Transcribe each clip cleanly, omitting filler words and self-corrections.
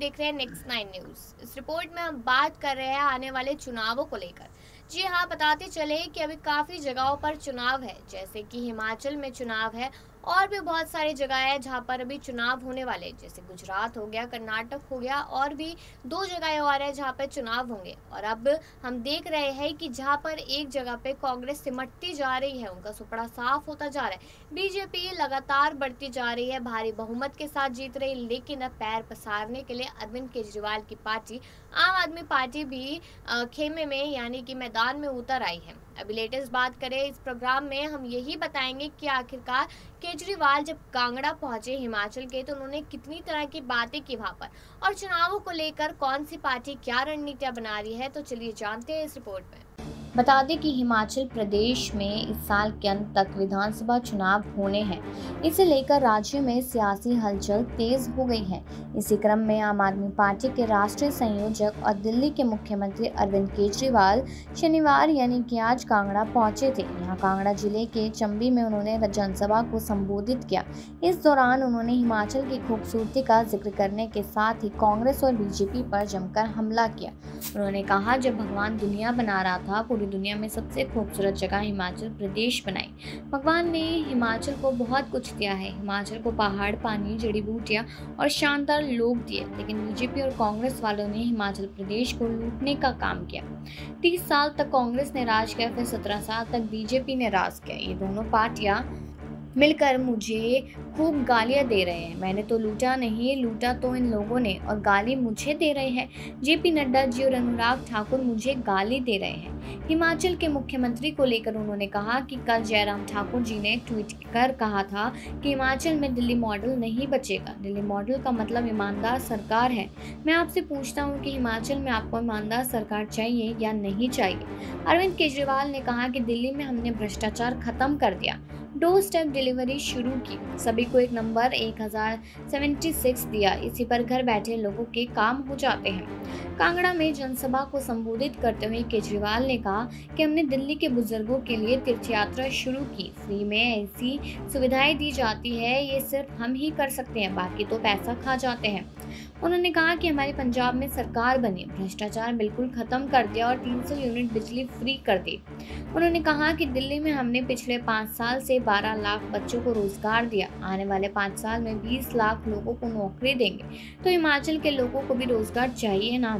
देख रहे हैं नेक्स्ट 9 न्यूज़। इस रिपोर्ट में हम बात कर रहे हैं आने वाले चुनावों को लेकर। जी हाँ, बताते चले कि अभी काफ़ी जगहों पर चुनाव है, जैसे कि हिमाचल में चुनाव है और भी बहुत सारी जगह है जहाँ पर अभी चुनाव होने वाले हैं, जैसे गुजरात हो गया, कर्नाटक हो गया और भी 2 जगह और है जहाँ पर चुनाव होंगे। और अब हम देख रहे हैं कि जहाँ पर एक जगह पे कांग्रेस सिमटती जा रही है, उनका सुपड़ा साफ होता जा रहा है। बीजेपी लगातार बढ़ती जा रही है, भारी बहुमत के साथ जीत रही, लेकिन अब पैर पसारने के लिए अरविंद केजरीवाल की पार्टी आम आदमी पार्टी भी खेमे में यानी कि मैदान में उतर आई है। अभी लेटेस्ट बात करें इस प्रोग्राम में हम यही बताएंगे कि आखिरकार केजरीवाल जब कांगड़ा पहुंचे हिमाचल के तो उन्होंने कितनी तरह की बातें की वहां पर और चुनावों को लेकर कौन सी पार्टी क्या रणनीतियां बना रही है, तो चलिए जानते हैं इस रिपोर्ट में। बता दें कि हिमाचल प्रदेश में इस साल के अंत तक विधानसभा चुनाव होने हैं। इसे लेकर राज्य में सियासी हलचल तेज हो गई है। इसी क्रम में आम आदमी पार्टी के राष्ट्रीय संयोजक और दिल्ली के मुख्यमंत्री अरविंद केजरीवाल शनिवार यानी कि आज कांगड़ा पहुंचे थे। यहाँ कांगड़ा जिले के चंबी में उन्होंने जनसभा को संबोधित किया। इस दौरान उन्होंने हिमाचल की खूबसूरती का जिक्र करने के साथ ही कांग्रेस और बीजेपी पर जमकर हमला किया। उन्होंने कहा, जब भगवान दुनिया बना रहा था, पूरी दुनिया में सबसे खूबसूरत जगह हिमाचल प्रदेश बनाई। भगवान ने हिमाचल को बहुत कुछ दिया है। हिमाचल को पहाड़, पानी, जड़ी बूटियां और शानदार लोग दिए, लेकिन बीजेपी और कांग्रेस वालों ने हिमाचल प्रदेश को लूटने का काम किया। 30 साल तक कांग्रेस ने राज किया, फिर 17 साल तक बीजेपी ने राज किया। ये दोनों पार्टियां मिलकर मुझे खूब गालियां दे रहे हैं। मैंने तो लूटा नहीं, लूटा तो इन लोगों ने और गाली मुझे दे रहे हैं। जेपी नड्डा जी और अनुराग ठाकुर मुझे गाली दे रहे हैं। हिमाचल के मुख्यमंत्री को लेकर उन्होंने कहा कि कल जयराम ठाकुर जी ने ट्वीट कर कहा था कि हिमाचल में दिल्ली मॉडल नहीं बचेगा। दिल्ली मॉडल का मतलब ईमानदार सरकार है। मैं आपसे पूछता हूं कि हिमाचल में आपको ईमानदार सरकार चाहिए या नहीं चाहिए। अरविंद केजरीवाल ने कहा कि दिल्ली में हमने भ्रष्टाचार खत्म कर दिया, डोर स्टेप डिलीवरी शुरू की, सभी को एक नंबर 1076 दिया, इसी पर घर बैठे लोगों के काम हो जाते हैं। कांगड़ा में जनसभा को संबोधित करते हुए केजरीवाल ने कहा कि हमने दिल्ली के बुजुर्गों के लिए तीर्थ यात्रा शुरू की। फ्री में ऐसी सुविधाएं दी जाती है, ये सिर्फ हम ही कर सकते हैं, बाकी तो पैसा खा जाते हैं। उन्होंने कहा कि हमारे पंजाब में सरकार बनी, भ्रष्टाचार बिल्कुल खत्म कर दिया और 300 यूनिट बिजली फ्री कर दी। उन्होंने कहा कि दिल्ली में हमने पिछले 5 साल से 12 लाख बच्चों को रोजगार दिया, आने वाले 5 साल में 20 लाख लोगों को नौकरी देंगे, तो हिमाचल के लोगों को भी रोजगार चाहिए ना।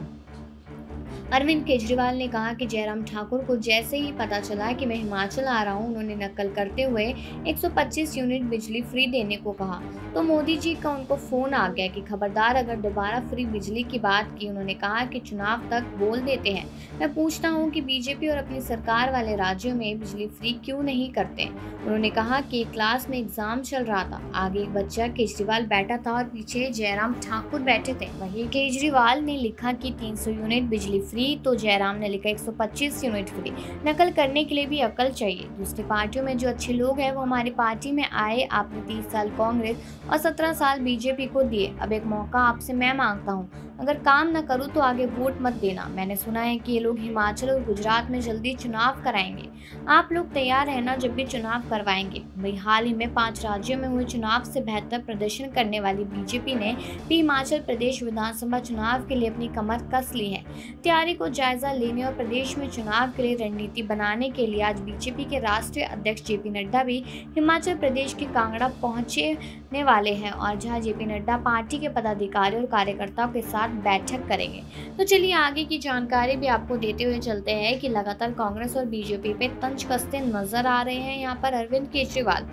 अरविंद केजरीवाल ने कहा कि जयराम ठाकुर को जैसे ही पता चला कि मैं हिमाचल आ रहा हूं, उन्होंने नकल करते हुए 125 यूनिट बिजली फ्री देने को कहा, तो मोदी जी का उनको फोन आ गया कि खबरदार अगर दोबारा फ्री बिजली की बात की। उन्होंने कहा कि चुनाव तक बोल देते हैं। मैं पूछता हूँ कि बीजेपी और अपनी सरकार वाले राज्यों में बिजली फ्री क्यों नहीं करते। उन्होंने कहा कि एक क्लास में एग्जाम चल रहा था, आगे एक बच्चा केजरीवाल बैठा था और पीछे जयराम ठाकुर बैठे थे। वहीं केजरीवाल ने लिखा कि 300 यूनिट बिजली फ्री, तो जयराम ने लिखा 125 यूनिट फ्री। नकल करने के लिए भी अकल चाहिए। दूसरी पार्टियों में जो अच्छे लोग हैं वो हमारी पार्टी में आए। आपने 30 साल कांग्रेस और 17 साल बीजेपी को दिए। अब एक मौका आपसे मैं मांगता हूँ, अगर काम न करूँ तो आगे वोट मत देना। मैंने सुना है कि ये लोग हिमाचल और गुजरात में जल्दी चुनाव कराएंगे। आप लोग तैयार रहना जब भी चुनाव करवाएंगे। वही हाल ही में 5 राज्यों में हुए चुनाव से बेहतर प्रदर्शन करने वाली बीजेपी ने भी हिमाचल प्रदेश विधानसभा चुनाव के लिए अपनी कमर कस ली है। तैयारी को जायजा लेने और प्रदेश में चुनाव के लिए रणनीति बनाने के लिए आज बीजेपी के राष्ट्रीय अध्यक्ष जेपी नड्डा भी हिमाचल प्रदेश के कांगड़ा पहुंचने वाले हैं और जहां जेपी नड्डा पार्टी के पदाधिकारियों और कार्यकर्ताओं के साथ बैठक करेंगे। तो चलिए आगे की जानकारी भी आपको देते हुए चलते हैं कि लगातार कांग्रेस और बीजेपी पे तंज कसते नजर आ रहे हैं यहाँ पर अरविंद केजरीवाल।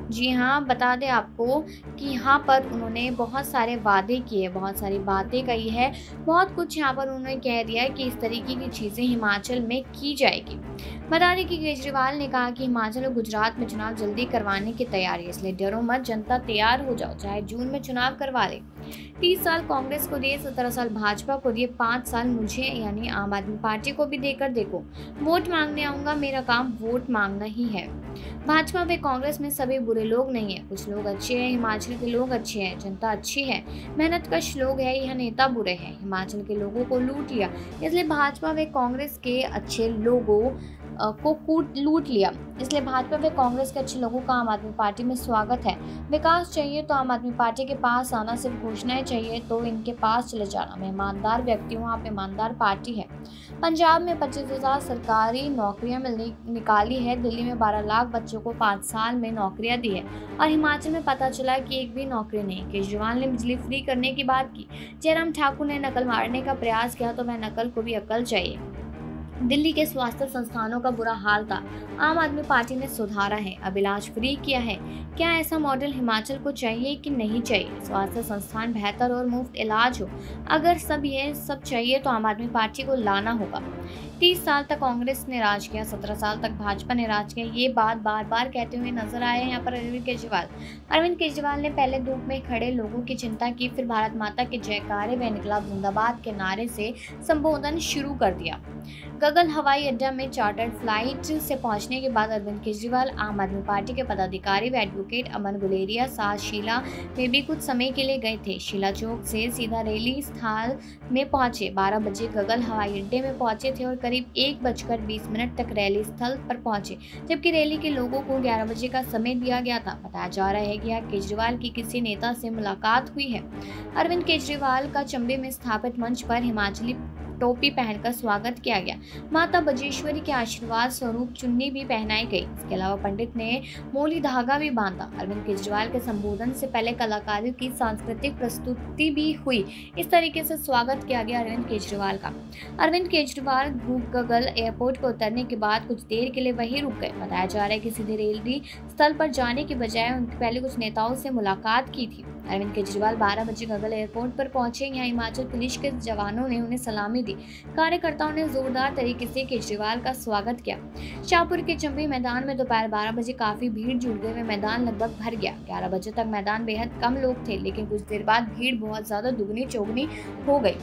जी हाँ, बता दें आपको कि यहाँ पर उन्होंने बहुत सारे वादे किए, बहुत सारी बातें कही है, बहुत कुछ यहाँ पर उन्होंने कह दिया है कि इस तरीके की चीज़ें हिमाचल में की जाएगी। बता दें कि केजरीवाल ने कहा कि हिमाचल और गुजरात में चुनाव जल्दी करवाने की तैयारी है, इसलिए डरो मत, जनता तैयार हो जाओ, चाहे जून में चुनाव करवा ले। 30 साल कांग्रेस को दिए, 17 साल भाजपा को दिए, 5 साल मुझे यानी आम आदमी पार्टी को भी देकर देखो। वोट मांगने आऊंगा, मेरा काम वोट मांगना ही है। भाजपा व कांग्रेस में सभी बुरे लोग नहीं है, कुछ लोग अच्छे हैं, हिमाचल के लोग अच्छे हैं, जनता अच्छी है, मेहनतकश लोग हैं, यह नेता बुरे हैं, हिमाचल के लोगों को लूट लिया, इसलिए भाजपा व कांग्रेस के अच्छे लोगों को कूट लूट लिया, इसलिए भाजपा व कांग्रेस के अच्छे लोगों का आम आदमी पार्टी में स्वागत है। विकास चाहिए तो आम आदमी पार्टी के पास आना, सिर्फ घोषणाएं चाहिए तो इनके पास चले जाना। मैं ईमानदार व्यक्ति हूँ, आप ईमानदार पार्टी है। पंजाब में 25,000 सरकारी नौकरियां निकाली है, दिल्ली में 12 लाख बच्चों को 5 साल में नौकरियां दी है और हिमाचल में पता चला कि एक भी नौकरी नहीं। केजरीवाल ने बिजली फ्री करने की बात की। जयराम ठाकुर ने नकल मारने का प्रयास किया तो वह नकल को भी अकल चाहिए। दिल्ली के स्वास्थ्य संस्थानों का बुरा हाल था, आम आदमी पार्टी ने सुधारा है, अब इलाज फ्री किया है। क्या ऐसा मॉडल हिमाचल को चाहिए कि नहीं चाहिए? स्वास्थ्य संस्थान बेहतर और मुफ्त इलाज हो, अगर ये सब चाहिए तो आम आदमी पार्टी को लाना होगा। 30 साल तक कांग्रेस ने राज किया, 17 साल तक भाजपा ने राज किया, ये बात बार बार कहते हुए नजर आए यहाँ पर अरविंद केजरीवाल। अरविंद केजरीवाल ने पहले धूप में खड़े लोगों की चिंता की, फिर भारत माता के जयकारे व इनकलाब जिंदाबाद के नारे से संबोधन शुरू कर दिया। गगन हवाई अड्डा में चार्टर्ड फ्लाइट से पहुंचने के बाद अरविंद केजरीवाल आम आदमी पार्टी के पदाधिकारी व एडवोकेट अमन गुलेरिया साथ शीला में भी कुछ समय के लिए गए थे। शीला चौक से सीधा रैली स्थल में पहुंचे। 12 बजे गगन हवाई अड्डे में पहुंचे थे और करीब 1:20 तक रैली स्थल पर पहुंचे, जबकि रैली के लोगों को 11 बजे का समय दिया गया था। बताया जा रहा है कि यहाँ केजरीवाल की किसी नेता से मुलाकात हुई है। अरविंद केजरीवाल का चंबे में स्थापित मंच पर हिमाचली टोपी पहनकर स्वागत किया गया। माता बजेश्वरी के आशीर्वाद स्वरूप चुन्नी भी पहनाई गई। इसके अलावा पंडित ने मोली धागा भी बांधा। अरविंद केजरीवाल के संबोधन से पहले कलाकारों की सांस्कृतिक प्रस्तुति भी हुई। इस तरीके से स्वागत किया गया अरविंद केजरीवाल का। अरविंद केजरीवाल गगल एयरपोर्ट पर उतरने के बाद कुछ देर के लिए वहीं रुक गए। बताया जा रहा है कि सीधे रैली स्थल पर जाने के बजाय उनके पहले कुछ नेताओं से मुलाकात की थी। अरविंद केजरीवाल 12 बजे गगल एयरपोर्ट पर पहुंचे। यहाँ हिमाचल पुलिस के जवानों ने उन्हें सलामी दी। कार्यकर्ताओं ने जोरदार तरीके से केजरीवाल का स्वागत किया। शाहपुर के चंबी मैदान में दोपहर 12 बजे काफी भीड़ जुट गई व मैदान लगभग भर गया। 11 बजे तक मैदान बेहद कम लोग थे, लेकिन कुछ देर बाद भीड़ बहुत ज्यादा दुगनी चौगनी हो गई।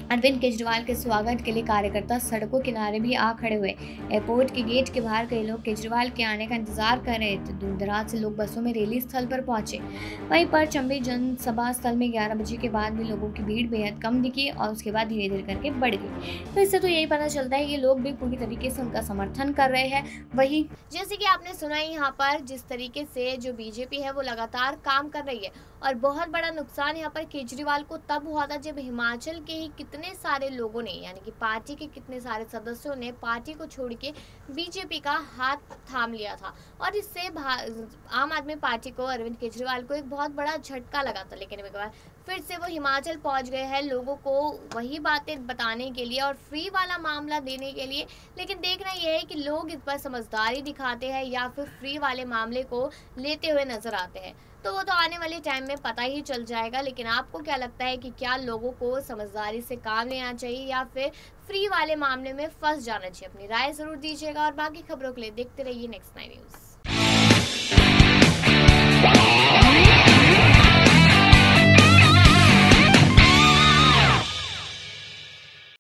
अरविंद केजरीवाल के स्वागत के लिए कार्यकर्ता सड़कों किनारे भी आ खड़े हुए। एयरपोर्ट के गेट के बाहर कई लोग केजरीवाल के आने का इंतजार कर रहे थे। दूर दराज से लोग बसों में रैली स्थल पर पहुंचे। वहीं पर चंबी जनसभा स्थल में 11 बजे के बाद भी लोगों की भीड़ बेहद कम दिखी और उसके बाद धीरे धीरे करके बढ़ गई। तो इससे तो यही पता चलता है कि लोग भी पूरी तरीके से उनका समर्थन कर रहे हैं। वही जैसे कि आपने सुना यहाँ पर जिस तरीके से जो बीजेपी है वो लगातार काम कर रही है और बहुत बड़ा नुकसान यहाँ पर केजरीवाल को तब हुआ था जब हिमाचल के ही कितने सारे लोगों ने, यानी कि पार्टी के कितने सारे सदस्यों ने पार्टी को छोड़ के बीजेपी का हाथ थाम लिया था और इससे आम आदमी पार्टी को, अरविंद केजरीवाल को एक बहुत बड़ा झटका लगा था। लेकिन एक बार फिर से वो हिमाचल पहुंच गए हैं लोगों को वही बातें बताने के लिए और फ्री वाला मामला देने के लिए। लेकिन देखना यह है कि लोग इस पर समझदारी दिखाते हैं या फिर फ्री वाले मामले को लेते हुए नजर आते हैं, तो वो तो आने वाले टाइम में पता ही चल जाएगा। लेकिन आपको क्या लगता है कि क्या लोगों को समझदारी से काम लेना चाहिए या फिर फ्री वाले मामले में फंस जाना चाहिए? अपनी राय जरूर दीजिएगा और बाकी खबरों के लिए देखते रहिए नेक्स्ट 9 न्यूज़।